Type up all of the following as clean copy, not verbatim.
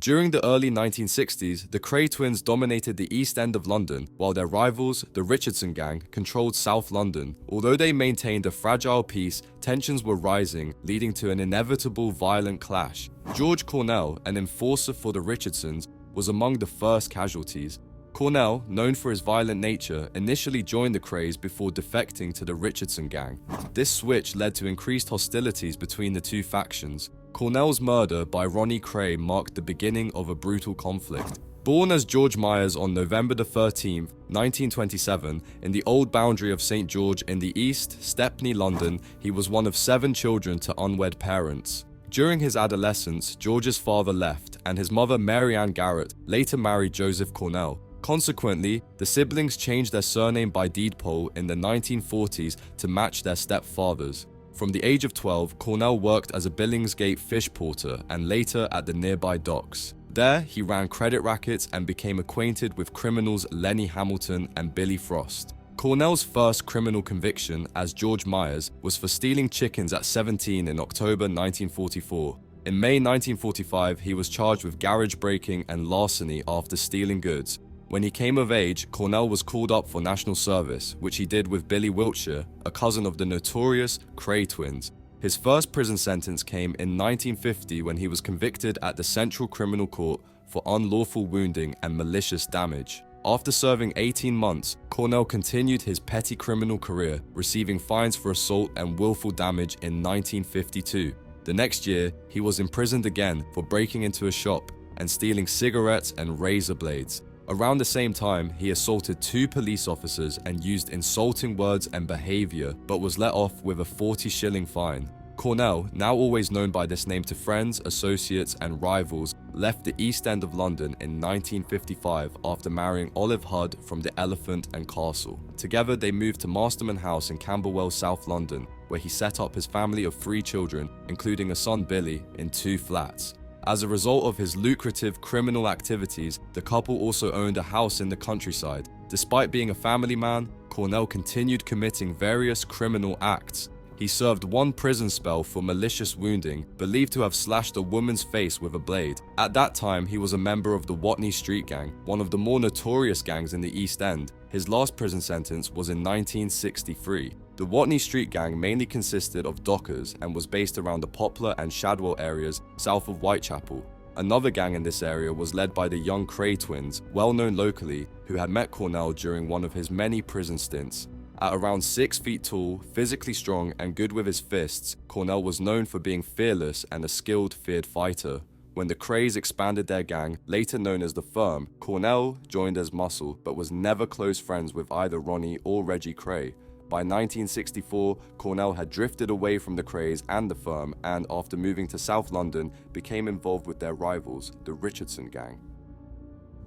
During the early 1960s, the Kray twins dominated the East End of London, while their rivals, the Richardson Gang, controlled South London. Although they maintained a fragile peace, tensions were rising, leading to an inevitable violent clash. George Cornell, an enforcer for the Richardsons, was among the first casualties. Cornell, known for his violent nature, initially joined the Krays before defecting to the Richardson Gang. This switch led to increased hostilities between the two factions. Cornell's murder by Ronnie Kray marked the beginning of a brutal conflict. Born as George Myers on November 13, 1927, in the old boundary of St. George in the East, Stepney, London, he was one of 7 children to unwed parents. During his adolescence, George's father left, and his mother, Mary Ann Garrett, later married Joseph Cornell. Consequently, the siblings changed their surname by deed poll in the 1940s to match their stepfathers. From the age of 12, Cornell worked as a Billingsgate fish porter and later at the nearby docks. There, he ran credit rackets and became acquainted with criminals Lenny Hamilton and Billy Frost. Cornell's first criminal conviction as George Myers was for stealing chickens at 17 in October 1944. In May 1945, he was charged with garage breaking and larceny after stealing goods. When he came of age, Cornell was called up for national service, which he did with Billy Wiltshire, a cousin of the notorious Kray twins. His first prison sentence came in 1950 when he was convicted at the Central Criminal Court for unlawful wounding and malicious damage. After serving 18 months, Cornell continued his petty criminal career, receiving fines for assault and willful damage in 1952. The next year, he was imprisoned again for breaking into a shop and stealing cigarettes and razor blades. Around the same time, he assaulted 2 police officers and used insulting words and behavior, but was let off with a 40-shilling fine. Cornell, now always known by this name to friends, associates, and rivals, left the East End of London in 1955 after marrying Olive Hudd from the Elephant and Castle. Together, they moved to Masterman House in Camberwell, South London, where he set up his family of 3 children, including a son Billy, in 2 flats. As a result of his lucrative criminal activities, the couple also owned a house in the countryside. Despite being a family man, Cornell continued committing various criminal acts. He served 1 prison spell for malicious wounding, believed to have slashed a woman's face with a blade. At that time, he was a member of the Watney Street Gang, one of the more notorious gangs in the East End. His last prison sentence was in 1963. The Watney Street Gang mainly consisted of dockers and was based around the Poplar and Shadwell areas south of Whitechapel. Another gang in this area was led by the young Kray twins, well known locally, who had met Cornell during one of his many prison stints. At around 6 feet tall, physically strong, and good with his fists, Cornell was known for being fearless and a skilled, feared fighter. When the Krays expanded their gang, later known as the Firm, Cornell joined as muscle, but was never close friends with either Ronnie or Reggie Kray. By 1964, Cornell had drifted away from the Krays and the Firm and, after moving to South London, became involved with their rivals, the Richardson Gang.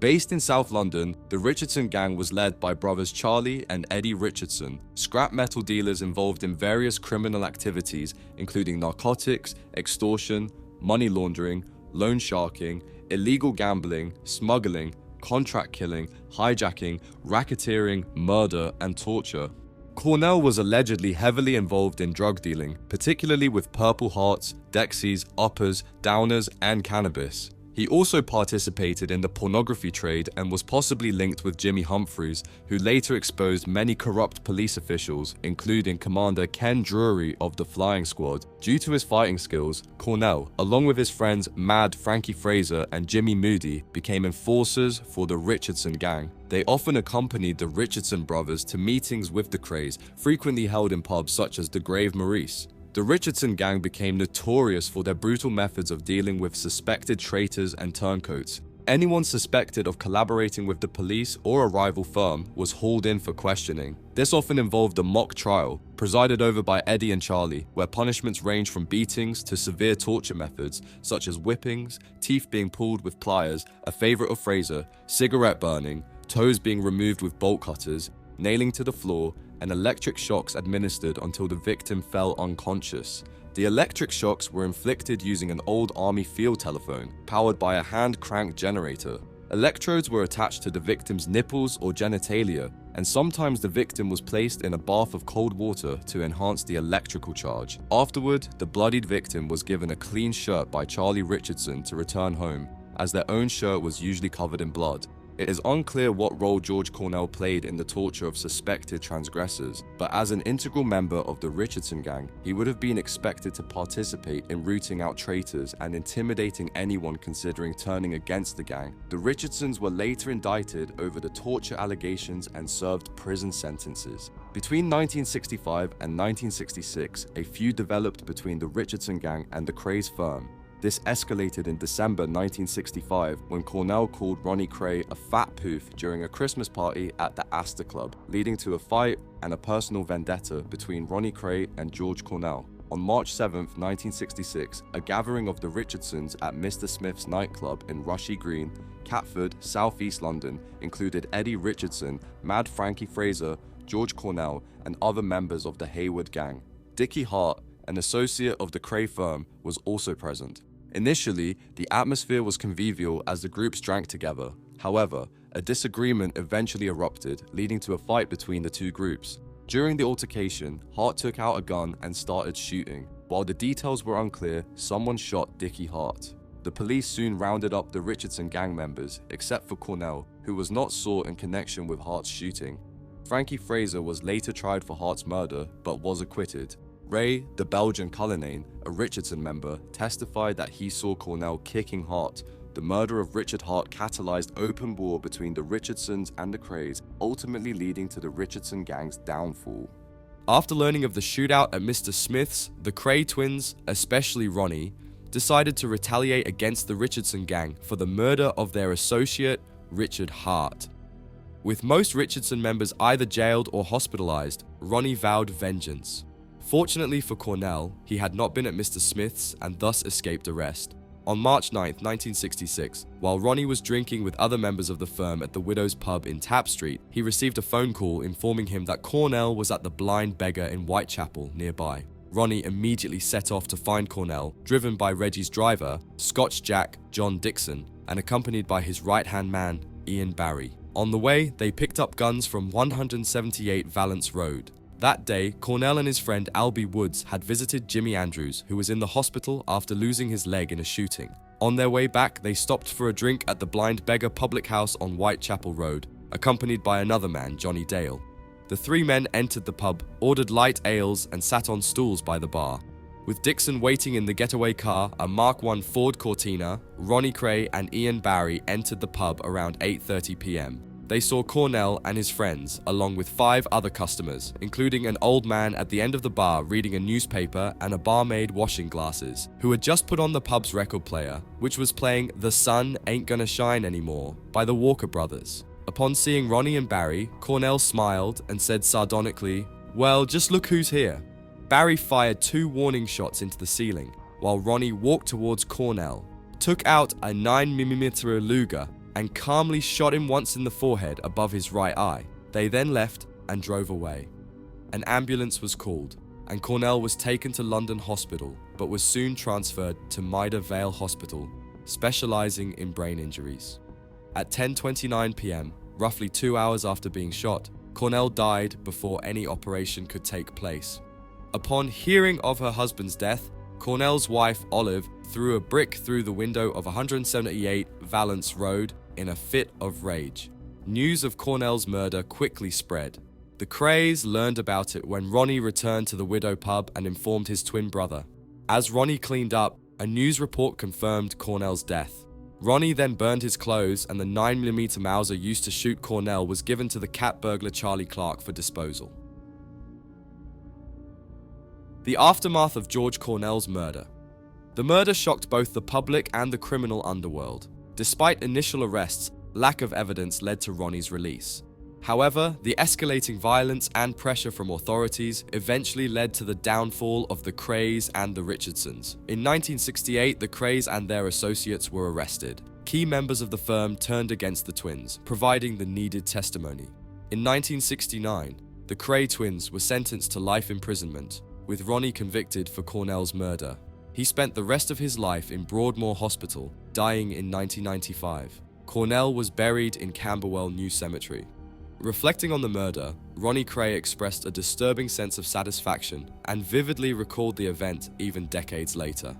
Based in South London, the Richardson Gang was led by brothers Charlie and Eddie Richardson, scrap metal dealers involved in various criminal activities, including narcotics, extortion, money laundering, loan sharking, illegal gambling, smuggling, contract killing, hijacking, racketeering, murder, and torture. Cornell was allegedly heavily involved in drug dealing, particularly with Purple Hearts, Dexies, Uppers, Downers, and cannabis. He also participated in the pornography trade and was possibly linked with Jimmy Humphreys, who later exposed many corrupt police officials, including Commander Ken Drury of the Flying Squad. Due to his fighting skills, Cornell, along with his friends Mad Frankie Fraser and Jimmy Moody, became enforcers for the Richardson Gang. They often accompanied the Richardson brothers to meetings with the Krays, frequently held in pubs such as the Grave Maurice. The Richardson Gang became notorious for their brutal methods of dealing with suspected traitors and turncoats. Anyone suspected of collaborating with the police or a rival firm was hauled in for questioning. This often involved a mock trial, presided over by Eddie and Charlie, where punishments ranged from beatings to severe torture methods, such as whippings, teeth being pulled with pliers, a favorite of Fraser, cigarette burning, toes being removed with bolt cutters, nailing to the floor, and electric shocks administered until the victim fell unconscious. The electric shocks were inflicted using an old army field telephone, powered by a hand-cranked generator. Electrodes were attached to the victim's nipples or genitalia, and sometimes the victim was placed in a bath of cold water to enhance the electrical charge. Afterward, the bloodied victim was given a clean shirt by Charlie Richardson to return home. as their own shirt was usually covered in blood. It is unclear what role George Cornell played in the torture of suspected transgressors, but as an integral member of the Richardson Gang, he would have been expected to participate in rooting out traitors and intimidating anyone considering turning against the gang. The Richardsons were later indicted over the torture allegations and served prison sentences. Between 1965 and 1966, a feud developed between the Richardson Gang and the Kray's firm. This escalated in December 1965 when Cornell called Ronnie Kray a fat poof during a Christmas party at the Astor Club, leading to a fight and a personal vendetta between Ronnie Kray and George Cornell. On March 7, 1966, a gathering of the Richardsons at Mr. Smith's nightclub in Rushy Green, Catford, southeast London, included Eddie Richardson, Mad Frankie Fraser, George Cornell, and other members of the Hayward Gang. Dickie Hart, an associate of the Kray firm, was also present. Initially, the atmosphere was convivial as the groups drank together. However, a disagreement eventually erupted, leading to a fight between the two groups. During the altercation, Hart took out a gun and started shooting. While the details were unclear, someone shot Dickie Hart. The police soon rounded up the Richardson gang members, except for Cornell, who was not sought in connection with Hart's shooting. Frankie Fraser was later tried for Hart's murder, but was acquitted. Ray, the Belgian Cullinane, a Richardson member, testified that he saw Cornell kicking Hart. The murder of Richard Hart catalyzed open war between the Richardsons and the Krays, ultimately leading to the Richardson Gang's downfall. After learning of the shootout at Mr. Smith's, the Kray twins, especially Ronnie, decided to retaliate against the Richardson Gang for the murder of their associate, Richard Hart. With most Richardson members either jailed or hospitalized, Ronnie vowed vengeance. Fortunately for Cornell, he had not been at Mr. Smith's and thus escaped arrest. On March 9, 1966, while Ronnie was drinking with other members of the firm at the Widow's Pub in Tapp Street, he received a phone call informing him that Cornell was at the Blind Beggar in Whitechapel nearby. Ronnie immediately set off to find Cornell, driven by Reggie's driver, Scotch Jack John Dixon, and accompanied by his right-hand man, Ian Barry. On the way, they picked up guns from 178 Valence Road. That day, Cornell and his friend Albie Woods had visited Jimmy Andrews, who was in the hospital after losing his leg in a shooting. On their way back, they stopped for a drink at the Blind Beggar public house on Whitechapel Road, accompanied by another man, Johnny Dale. The three men entered the pub, ordered light ales, and sat on stools by the bar. With Dixon waiting in the getaway car, a Mark I Ford Cortina, Ronnie Kray and Ian Barry entered the pub around 8:30 p.m. They saw Cornell and his friends, along with 5 other customers, including an old man at the end of the bar reading a newspaper and a barmaid washing glasses, who had just put on the pub's record player, which was playing The Sun Ain't Gonna Shine Anymore by the Walker Brothers. Upon seeing Ronnie and Barry, Cornell smiled and said sardonically, "Well, just look who's here." Barry fired 2 warning shots into the ceiling, while Ronnie walked towards Cornell, took out a 9mm Luger, and calmly shot him once in the forehead above his right eye. They then left and drove away. An ambulance was called, and Cornell was taken to London Hospital, but was soon transferred to Maida Vale Hospital, specializing in brain injuries. At 10:29 p.m., roughly 2 hours after being shot, Cornell died before any operation could take place. Upon hearing of her husband's death, Cornell's wife, Olive, threw a brick through the window of 178 Valence Road in a fit of rage. News of Cornell's murder quickly spread. The Krays learned about it when Ronnie returned to the Widow Pub and informed his twin brother. As Ronnie cleaned up, a news report confirmed Cornell's death. Ronnie then burned his clothes, and the 9mm Mauser used to shoot Cornell was given to the cat burglar Charlie Clark for disposal. The aftermath of George Cornell's murder. The murder shocked both the public and the criminal underworld. Despite initial arrests, lack of evidence led to Ronnie's release. However, the escalating violence and pressure from authorities eventually led to the downfall of the Krays and the Richardsons. In 1968, the Krays and their associates were arrested. Key members of the firm turned against the twins, providing the needed testimony. In 1969, the Kray twins were sentenced to life imprisonment, with Ronnie convicted for Cornell's murder. He spent the rest of his life in Broadmoor Hospital, dying in 1995. Cornell was buried in Camberwell New Cemetery. Reflecting on the murder, Ronnie Kray expressed a disturbing sense of satisfaction and vividly recalled the event even decades later.